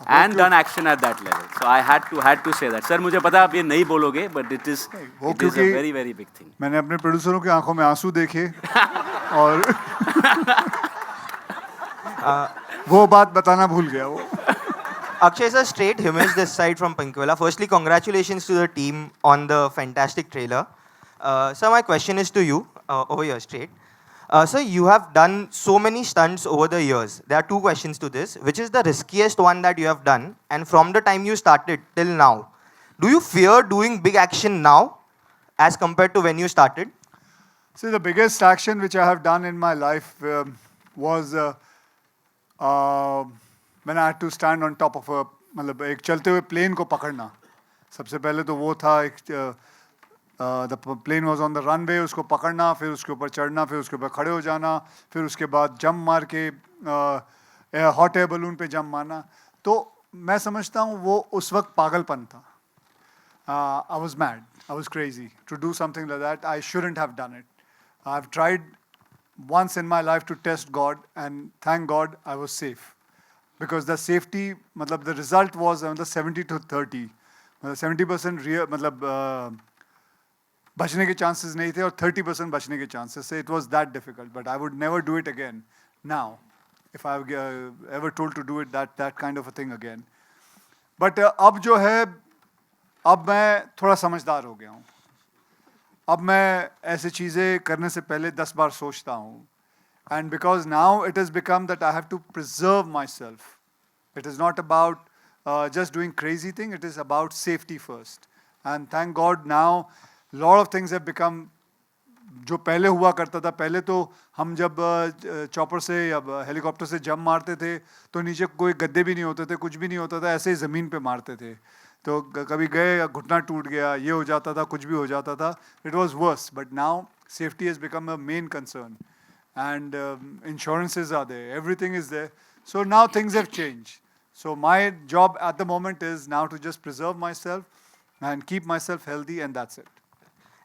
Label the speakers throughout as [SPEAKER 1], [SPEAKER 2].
[SPEAKER 1] and done action at that level. So I had to say that. Sir, मुझे पता आप ये नहीं बोलोगे, but it is a very very big thing.
[SPEAKER 2] मैंने अपने प्रोड्यूसरों की आंखों में आंसू देखे और वो बात बताना भूल गया वो.
[SPEAKER 3] Akshay sir, straight Himesh this side from Pankwela. Firstly, congratulations to the team on the fantastic trailer. Sir, my question is to you, over here straight. Sir, you have done so many stunts over the years. There are two questions to this. Which is the riskiest one that you have done? And from the time you started till now, do you fear doing big action now as compared to when you started?
[SPEAKER 2] See, the biggest action which I have done in my life was when I had to stand on top of मतलब एक चलते हुए plane को पकड़ना. सबसे पहले तो वो था एक the plane was on the runway, उसको पकड़ना, फिर उसके ऊपर चढ़ना, फिर उसके ऊपर खड़े हो जाना, फिर उसके बाद जंप मार के हॉट एयर बलून पे जंप मारना. तो मैं समझता हूँ वो उस वक्त पागलपन था. I was mad. I was crazy to do something like that. I shouldn't have done it. I've tried once in my life to test God, and thank God I was safe. Because the safety, मतलब the result was 70 to 30. 70% real, मतलब बचने के chances नहीं थे और 30% बचने के chances थे. It was that difficult, but I would never do it again now. If I ever told to do it, that kind of a thing again. But अब जो है, अब मैं थोड़ा समझदार हो गया हूँ. अब मैं ऐसे चीज़ें करने से पहले 10 बार सोचता हूँ. And because now it has become that I have to preserve myself. It is not about just doing crazy thing. It is about safety first. And thank God now, lot of things have become. जो पहले हुआ करता था, पहले तो हम जब chopper से या हेलीकॉप्टर से जंप मारते थे तो नीचे कोई गद्दे भी नहीं होते थे, कुछ भी नहीं होता था, ऐसे ही ज़मीन पे मारते थे. तो कभी गए घुटना टूट गया, ये हो जाता था, कुछ भी हो जाता था. It was worse, but now safety has become a main concern. And insurances are there, everything is there. So now things have changed. So my job at the moment is now to just preserve myself and keep myself healthy, and that's it.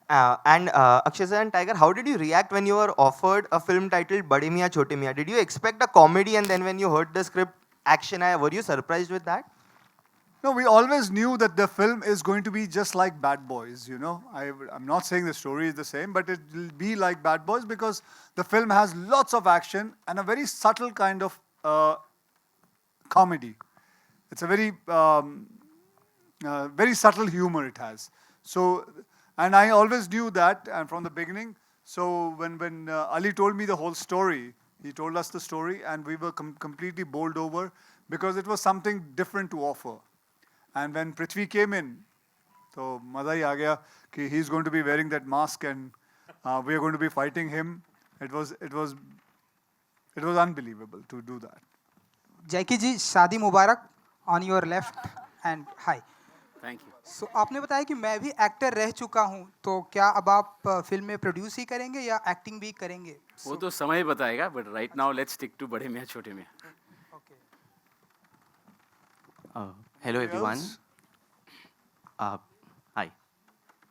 [SPEAKER 3] And Akshay sir and Tiger, how did you react when you were offered a film titled Bade Miya Chote Miyan? Did you expect a comedy, and then when you heard the script, action, were you surprised with that?
[SPEAKER 2] No, we always knew that the film is going to be just like Bad Boys, you know. I'm not saying the story is the same, but it will be like Bad Boys because the film has lots of action and a very subtle kind of comedy. It's a very, very subtle humor it has. So, and I always knew that, and from the beginning. So when Ali told me the whole story, he told us the story, and we were completely bowled over because it was something different to offer. And when Prithvi came in, so मज़ा ही आ गया कि he's going to be wearing that mask and we are going to be fighting him. It was unbelievable to do that.
[SPEAKER 4] जैकी जी, शादी मुबारक on your left and hi.
[SPEAKER 1] Thank you.
[SPEAKER 4] So आपने बताया कि मैं भी actor रह चुका हूँ, तो क्या अब आप फिल्म में प्रोड्यूस ही करेंगे या एक्टिंग भी करेंगे?
[SPEAKER 1] वो तो समय बताएगा, but right now let's stick to बड़े मियाँ छोटे मियाँ.
[SPEAKER 5] Hello everyone. Hi.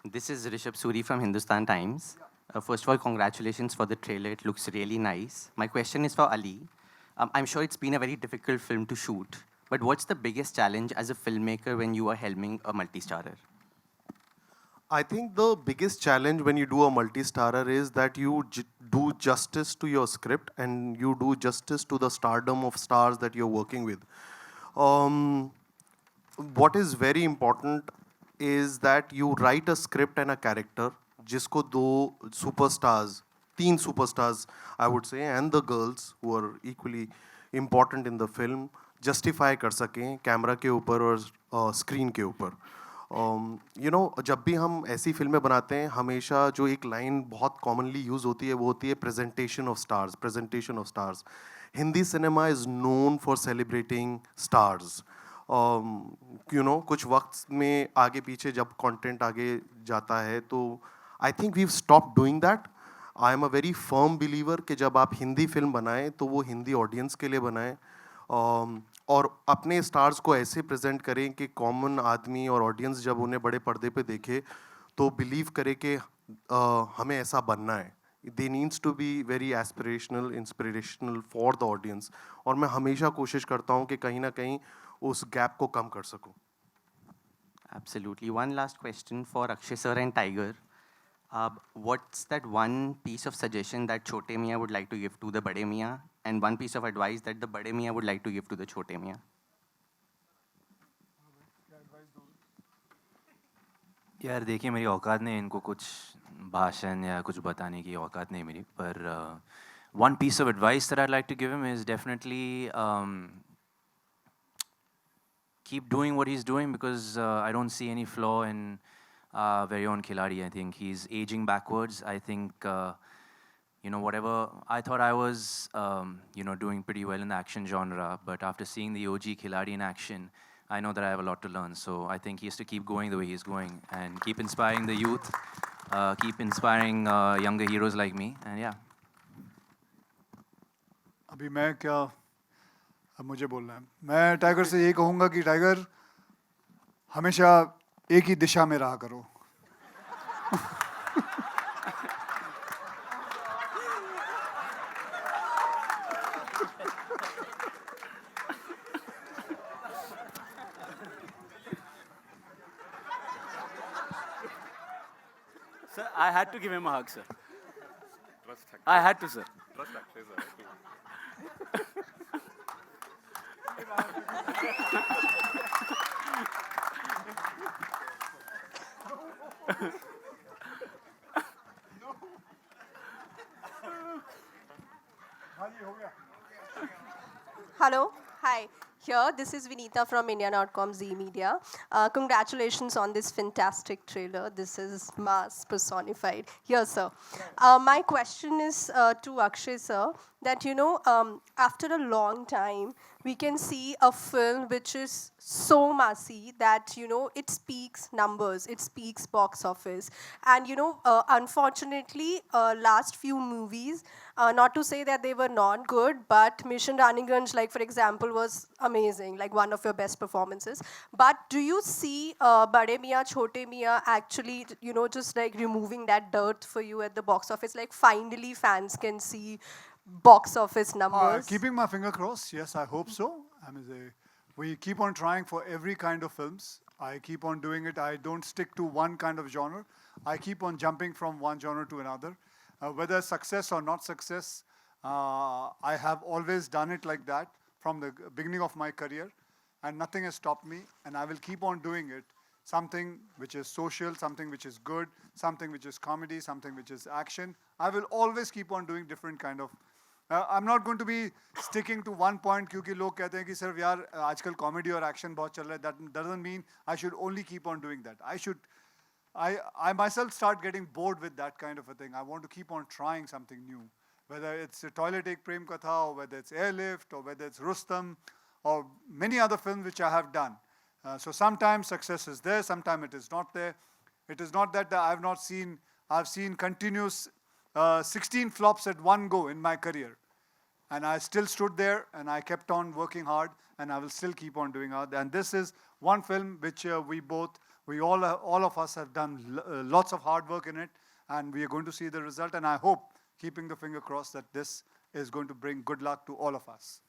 [SPEAKER 5] This is Rishabh Suri from Hindustan Times. First of all, congratulations for the trailer. It looks really nice. My question is for Ali. I'm sure it's been a very difficult film to shoot, but what's the biggest challenge as a filmmaker when you are helming a multi-starrer?
[SPEAKER 6] I think the biggest challenge when you do a multi-starrer is that you do justice to your script and you do justice to the stardom of stars that you're working with. What is very important is that you write a script and a character जिसको तीन superstars I would say, and the girls who are equally important in the film justify कर सकें camera के ऊपर और screen के ऊपर. You know, जब भी हम ऐसी फिल्में बनाते हैं हमेशा जो एक लाइन बहुत commonly यूज़ होती है वो होती है presentation of stars. Hindi cinema is known for celebrating stars. You know, कुछ वक्त में आगे पीछे जब कंटेंट आगे जाता है तो I think we stop doing that. I am a very firm believer कि जब आप हिंदी फिल्म बनाएं तो वो हिंदी ऑडियंस के लिए बनाएं और अपने स्टार्स को ऐसे प्रेजेंट करें कि कॉमन आदमी और ऑडियंस जब उन्हें बड़े पर्दे पे देखे तो बिलीव करे कि हमें ऐसा बनना है. They needs to be very aspirational, inspirational for the audience. और मैं हमेशा कोशिश करता हूँ कि कहीं ना कहीं उस गैप को कम कर सकूं.
[SPEAKER 5] Absolutely. One last question for Akshay sir and Tiger. What's that one piece of suggestion that Chote Miyan would like to give to the Bade Miya, and one piece of advice that the Bade Miya would like to give to the Chote Miyan?
[SPEAKER 7] यार देखिए मेरी औकात नहीं इनको कुछ भाषण या कुछ बताने की औकात नहीं मेरी पर one piece of advice that I'd like to give him is definitely keep doing what he's doing because I don't see any flaw in very own Khiladi. I think he's aging backwards. I think you know whatever I thought I was you know doing pretty well in the action genre, but after seeing the OG Khiladi in action, I know that I have a lot to learn. So I think he has to keep going the way he's going and keep inspiring the youth, keep inspiring younger heroes like me, and yeah.
[SPEAKER 2] अभी मैं क्या अब मुझे बोलना है मैं tiger से यही कहूँगा कि टाइगर हमेशा एक ही दिशा में रहा करो
[SPEAKER 1] Sir, I had to give him a hug, sir. I had to, sir.
[SPEAKER 8] Hello, hi. Here, this is Vinita from India.com Z Media. Congratulations on this fantastic trailer. This is mass personified. Here, sir. My question is to Akshay, sir, that, you know, after a long time, we can see a film which is so massy that, you know, it speaks numbers, it speaks box office. And, you know, unfortunately, last few movies, not to say that they were not good, but Mission Raniganj, like, for example, was amazing, like one of your best performances. But do you see Bade Miya Chote Miyan actually, you know, just like removing that dirt for you at the box office? Like, finally, fans can see box office numbers.
[SPEAKER 2] Keeping my finger crossed, yes, I hope so. I mean, we keep on trying for every kind of films. I keep on doing it. I don't stick to one kind of genre. I keep on jumping from one genre to another. Whether success or not success, I have always done it like that from the beginning of my career, and nothing has stopped me, and I will keep on doing it. Something which is social, something which is good, something which is comedy, something which is action. I will always keep on doing different kind of. I'm not going to be sticking to one point क्योंकि लोग कहते हैं कि sir यार आजकल comedy और action बहुत चल रहा है. That doesn't mean I should only keep on doing that. I myself start getting bored with that kind of a thing. I want to keep on trying something new. Whether it's a Toilet Ek Prem Katha, or whether it's Airlift, or whether it's Rustam, or many other films which I have done. So sometimes success is there, sometimes it is not there. It is not that I've seen continuous 16 flops at one go in my career. And I still stood there and I kept on working hard and I will still keep on doing hard. And this is one film which all of us have done lots of hard work in it, and we are going to see the result, and I hope, keeping the finger crossed, that this is going to bring good luck to all of us.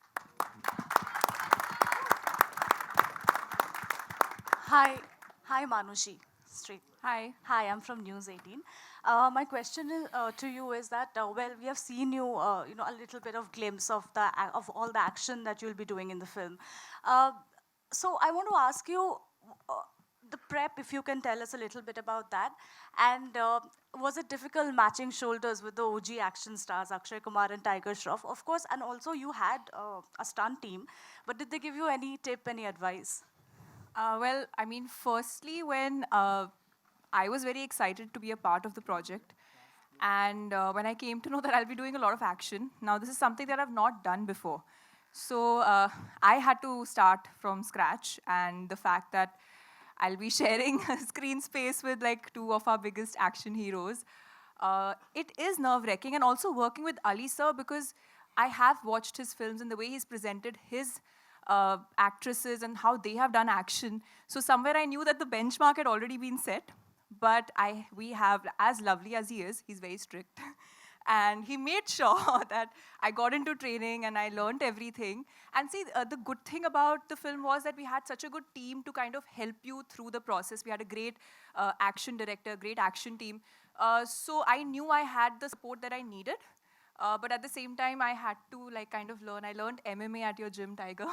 [SPEAKER 9] Hi, Manushi. Straight. Hi, I'm from News 18. My question to you is that, well, we have seen you, you know, a little bit of glimpse of all the action that you'll be doing in the film. So I want to ask you, the prep, if you can tell us a little bit about that. And was it difficult matching shoulders with the OG action stars, Akshay Kumar and Tiger Shroff? Of course, and also you had a stunt team, but did they give you any tip, any advice?
[SPEAKER 10] Well, I mean, firstly, when I was very excited to be a part of the project, and when I came to know that I'll be doing a lot of action, now this is something that I've not done before. So I had to start from scratch, and the fact that I'll be sharing a screen space with like two of our biggest action heroes, it is nerve-wracking, and also working with Ali sir, because I have watched his films and the way he's presented his actresses and how they have done action. So somewhere I knew that the benchmark had already been set, but we have, as lovely as he is, he's very strict. And he made sure that I got into training and I learned everything. And see, the good thing about the film was that we had such a good team to kind of help you through the process. We had a great action director, great action team. So I knew I had the support that I needed. But at the same time, I had to like kind of learn. I learned MMA at your gym, Tiger.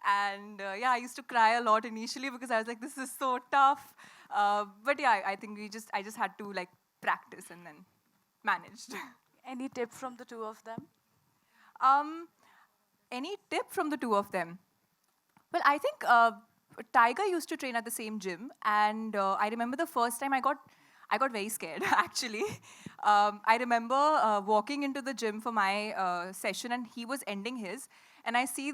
[SPEAKER 10] And yeah, I used to cry a lot initially because I was like, this is so tough. But yeah, I think I just had to like practice and then managed.
[SPEAKER 9] Any tip from the two of them?
[SPEAKER 10] Any tip from the two of them? Well, I think Tiger used to train at the same gym, and I remember the first time I got very scared, actually. I remember walking into the gym for my session, and he was ending his, and I see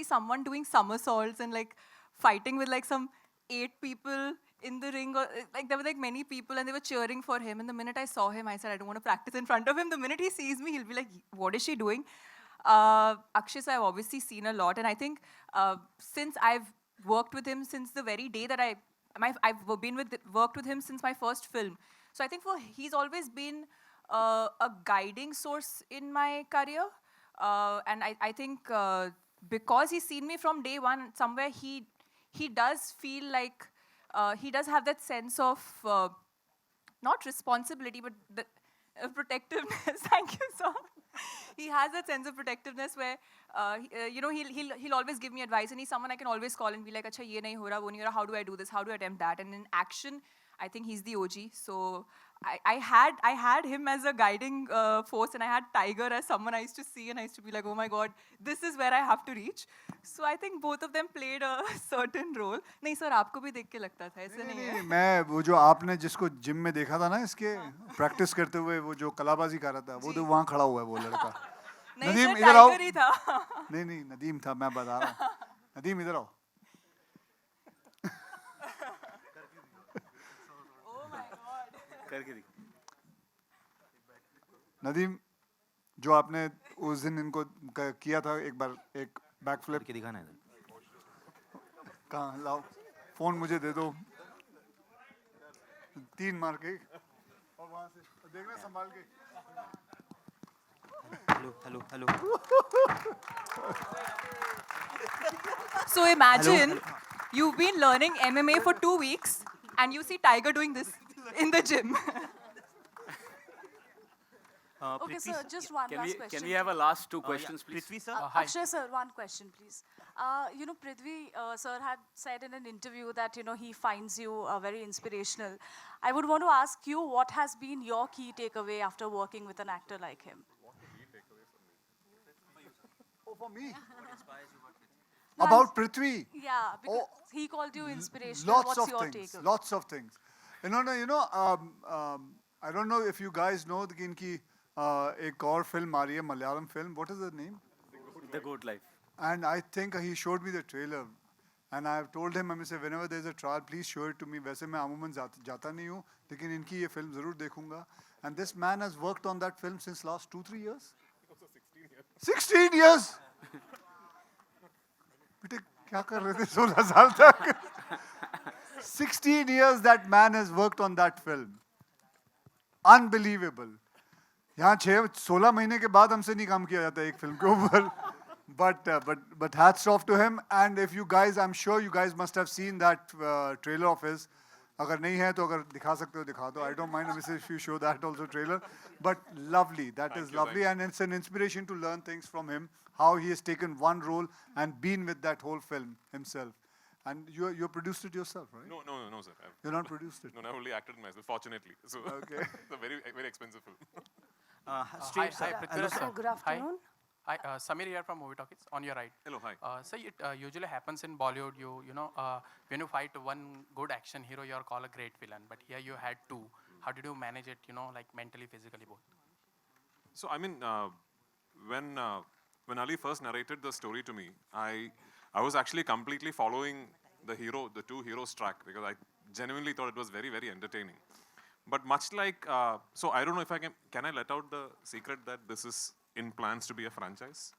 [SPEAKER 10] someone doing somersaults and like fighting with like some 8 people in the ring, or like there were like many people and they were cheering for him. And the minute I saw him, I said, I don't want to practice in front of him. The minute he sees me, he'll be like, what is she doing? Akshay, so I've obviously seen a lot. And I think since I've worked with him since the very day that I've worked with him since my first film. So I think he's always been a guiding source in my career. And I think because he's seen me from day one, somewhere he does feel like he does have that sense of not responsibility, but the protectiveness. Thank you, sir. He has that sense of protectiveness where he'll always give me advice, and he's someone I can always call and be like, "Acha, ye nahi ho raha, wo nahi ho raha. How do I do this? How do I attempt that?" And in action, I think he's the OG. So I had him as a guiding force, and I had Tiger as someone I used to see, and I used to be like, oh my God, this is where I have to reach. So I think both of them played a certain role. नहीं sir, आपको भी देख के लगता था, ऐसे नहीं है?
[SPEAKER 2] मैं वो जो आपने जिसको जिम में देखा था ना, इसके प्रैक्टिस करते हुए वो जो कलाबाजी कर रहा था, वो तो वहाँ खड़ा हुआ है वो लड़का.
[SPEAKER 10] नहीं सर, टाइगर ही था.
[SPEAKER 2] नहीं नदीम था, मैं बता रहा हूँ. नदीम इधर आओ. नदीम, जो आपने उस दिन इनको किया था एक बार एक बैक फ्लिप
[SPEAKER 7] के दिखाना है.
[SPEAKER 2] कहाँ लाओ, फोन मुझे दे दो. 3 मार के और वहाँ से देखना संभाल के.
[SPEAKER 7] Hello.
[SPEAKER 10] So imagine you've been learning MMA for 2 weeks and you see Tiger doing this in the gym.
[SPEAKER 9] Okay, sir, just one last question.
[SPEAKER 1] Can we have a last 2 questions, please?
[SPEAKER 7] Prithvi sir.
[SPEAKER 9] Akshay sir, one question, please. Prithvi sir had said in an interview that, he finds you very inspirational. I would want to ask you, what has been your key takeaway after working with an actor like him?
[SPEAKER 2] Oh, for me? About Prithvi?
[SPEAKER 9] Yeah, because he called you inspirational.
[SPEAKER 2] Lots
[SPEAKER 9] What's
[SPEAKER 2] of
[SPEAKER 9] your
[SPEAKER 2] things.
[SPEAKER 9] takeaway?
[SPEAKER 2] Lots of things. I don't know if you guys know कि इनकी एक और film आ रही है, Malayalam film. What is the name?
[SPEAKER 1] The Goat Life.
[SPEAKER 2] And I think he showed me the trailer. And I have told him, I say, whenever there is a trial, please show it to me. वैसे मैं अमूमन जाता नहीं हूँ, लेकिन इनकी ये film ज़रूर देखूँगा. And this man has worked on that film since last 2-3 years. 16 years. बेटे क्या कर रहे थे 16 साल तक? 16 years that man has worked on that film. Unbelievable. यहाँ 16 महीने के बाद हमसे नहीं काम किया जाता एक फिल्म के ऊपर. But hats off to him. And if you guys, I'm sure you guys must have seen that trailer of his. अगर नहीं है तो अगर दिखा सकते हो दिखा दो. I don't mind if you show that also trailer. But lovely. That is lovely. And it's an inspiration to learn things from him. How he has taken one role and been with that whole film himself. And you produced it yourself, right?
[SPEAKER 11] No, sir.
[SPEAKER 2] You're not produced it?
[SPEAKER 11] No, I only acted myself, fortunately. So
[SPEAKER 2] Okay.
[SPEAKER 11] it's a very, very expensive film.
[SPEAKER 12] Hi, Prithviraj sir.
[SPEAKER 8] Good afternoon.
[SPEAKER 12] Hi, Samir here from Movie Talkies, on your right.
[SPEAKER 11] Hello, hi.
[SPEAKER 12] So it usually happens in Bollywood, when you fight one good action hero, you're called a great villain. But here you had 2. How did you manage it, like mentally, physically, both?
[SPEAKER 11] So, I mean, when Ali first narrated the story to me, I was actually completely following the 2 heroes track, because I genuinely thought it was very, very entertaining. But much like, so I don't know if can I let out the secret that this is in plans to be a franchise?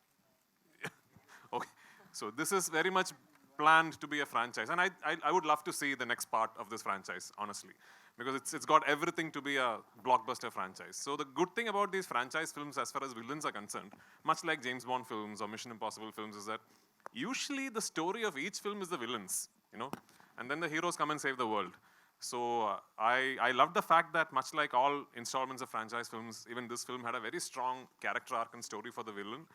[SPEAKER 11] Okay. So this is very much planned to be a franchise. And I would love to see the next part of this franchise, honestly, because it's got everything to be a blockbuster franchise. So the good thing about these franchise films as far as villains are concerned, much like James Bond films or Mission Impossible films, is that usually the story of each film is the villains, you know, and then the heroes come and save the world. So I love the fact that much like all installments of franchise films, even this film had a very strong character arc and story for the villain.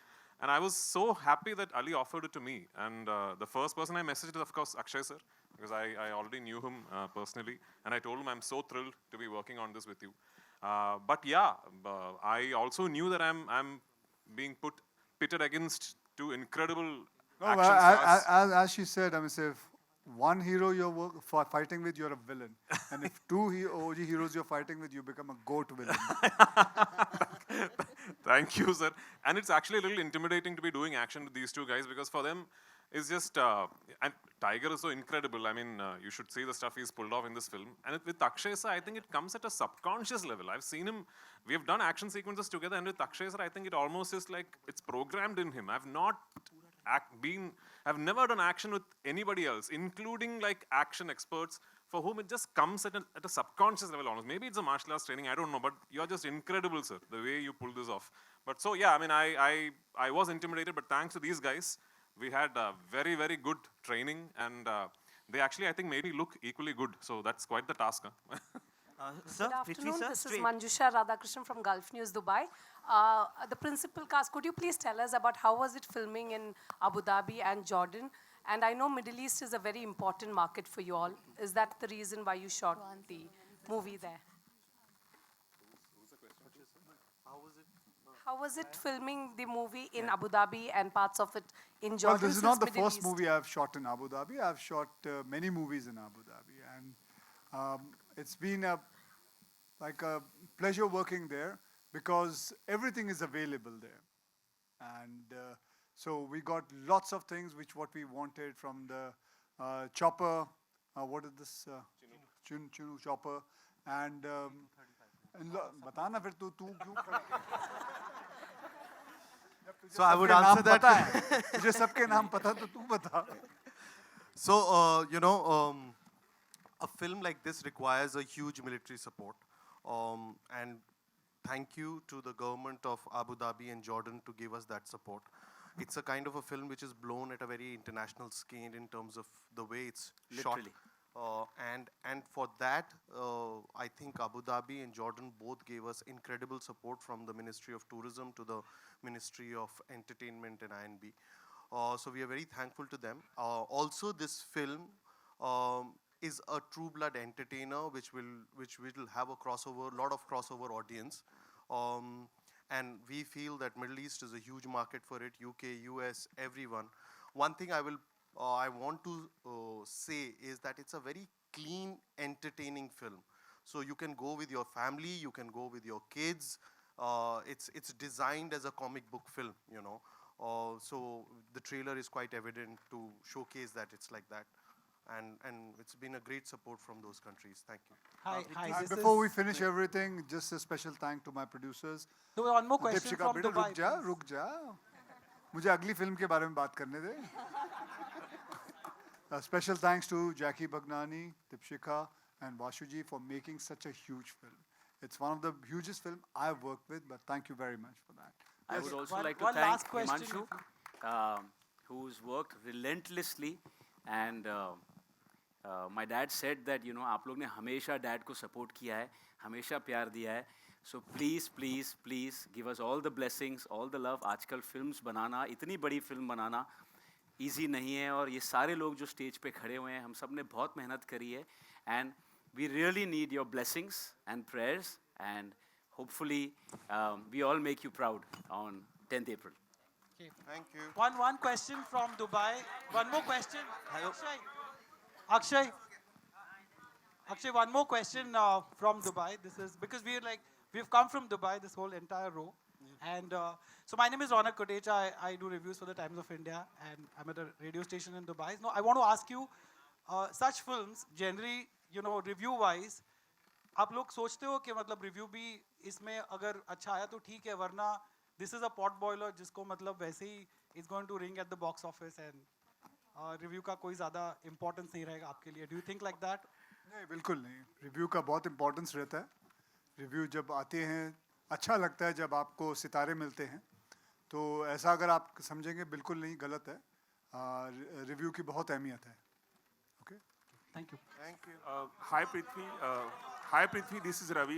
[SPEAKER 11] And I was so happy that Ali offered it to me. And the first person I messaged is, of course, Akshay sir, because I already knew him personally. And I told him I'm so thrilled to be working on this with you. But yeah, I also knew that I'm being pitted against two incredible action stars.
[SPEAKER 2] As she said, I mean, say, if one hero you're fighting with, you're a villain. And if two OG heroes you're fighting with, you become a GOAT villain.
[SPEAKER 11] Thank you, sir. And it's actually a little intimidating to be doing action with these two guys, because for them, it's just, and Tiger is so incredible. I mean, you should see the stuff he's pulled off in this film. And with Akshay sir, I think it comes at a subconscious level. I've seen him, we have done action sequences together, and with Akshay sir, I think it almost is like it's programmed in him. I've never done action with anybody else, including like action experts, for whom it just comes at a subconscious level almost. Maybe it's a martial arts training, I don't know, but you're just incredible, sir, the way you pull this off. But so yeah, I mean, I was intimidated, but thanks to these guys, we had very, very good training, and they actually, I think, made me look equally good. So that's quite the task. Huh?
[SPEAKER 13] Sir, good afternoon, this is Manjusha Radhakrishnan from Gulf News, Dubai. The principal cast, could you please tell us about how was it filming in Abu Dhabi and Jordan? And I know Middle East is a very important market for you all. Is that the reason why you shot the movie there? How was it filming the movie in Abu Dhabi and parts of it in Jordan?
[SPEAKER 2] Well, this is not the first movie I've shot in Abu Dhabi. I've shot many movies in Abu Dhabi. And it's been a pleasure working there, because everything is available there. And so we got lots of things what we wanted, from the chopper, what is this? Chinu chopper. And batana fir tu kyun khada hai?
[SPEAKER 6] So I would answer that.
[SPEAKER 2] Mujhe sabke naam pata, to tu bata.
[SPEAKER 6] So, you know, a film like this requires a huge military support. And thank you to the government of Abu Dhabi and Jordan to give us that support. It's a kind of a film which is blown at a very international scale in terms of the way it's
[SPEAKER 1] Literally.
[SPEAKER 6] shot. And for that, I think Abu Dhabi and Jordan both gave us incredible support, from the Ministry of Tourism to the Ministry of Entertainment and I&B. So we are very thankful to them. Also, this film is a true blood entertainer, which will have a lot of crossover audience. And we feel that Middle East is a huge market for it, UK, US, everyone. One thing I want to say is that it's a very clean, entertaining film. So you can go with your family, you can go with your kids. It's designed as a comic book film, you know. So the trailer is quite evident to showcase that it's like that. And it's been a great support from those countries. Thank you.
[SPEAKER 2] Hi, before we finish everything, just a special thank to my producers.
[SPEAKER 14] So one more question from Dubai.
[SPEAKER 2] रुक जा. मुझे अगली film के बारे में बात करने दे. Special thanks to Jackie Bhagnani, Dipshika, and Vashuji for making such a huge film. It's one of the hugest films I've worked with, but thank you very much for that.
[SPEAKER 1] I would also like to thank Himanshu, who's worked relentlessly, and my dad said that, you know, आप लोग ने हमेशा dad को support किया है, हमेशा प्यार दिया है. So please, please, please give us all the blessings, all the love. आजकल films बनाना, इतनी बड़ी film बनाना easy नहीं है, और ये सारे लोग जो stage पे खड़े हुए हैं, हम सब ने बहुत मेहनत करी है, and we really need your blessings and prayers, and hopefully we all make you proud on 10th April.
[SPEAKER 14] Okay.
[SPEAKER 6] Thank you.
[SPEAKER 14] One question from Dubai. One more question. Akshay, one more question from Dubai. This is because we've come from Dubai, this whole entire row. And so my name is Ronak Kotecha. I do reviews for the Times of India, and I'm at a radio station in Dubai. Now, I want to ask you, such films, generally, you know, review-wise, आप लोग सोचते हो कि मतलब review भी इसमें अगर अच्छा आया तो ठीक है, वरना this is a pot boiler जिसको मतलब वैसे ही is going to ring at the box office, and review का कोई ज़्यादा इम्पोर्टेंस नहीं रहेगा आपके लिए? Do you think like that?
[SPEAKER 2] नहीं, बिल्कुल नहीं। रिव्यू का बहुत इम्पोर्टेंस रहता है। रिव्यू जब आते हैं, अच्छा लगता है जब आपको सितारे मिलते हैं, तो ऐसा अगर आप समझेंगे बिल्कुल नहीं, गलत है। रिव्यू की बहुत अहमियत है। Okay,
[SPEAKER 14] thank you.
[SPEAKER 6] Thank you.
[SPEAKER 15] Hi Prithvi, this is Ravi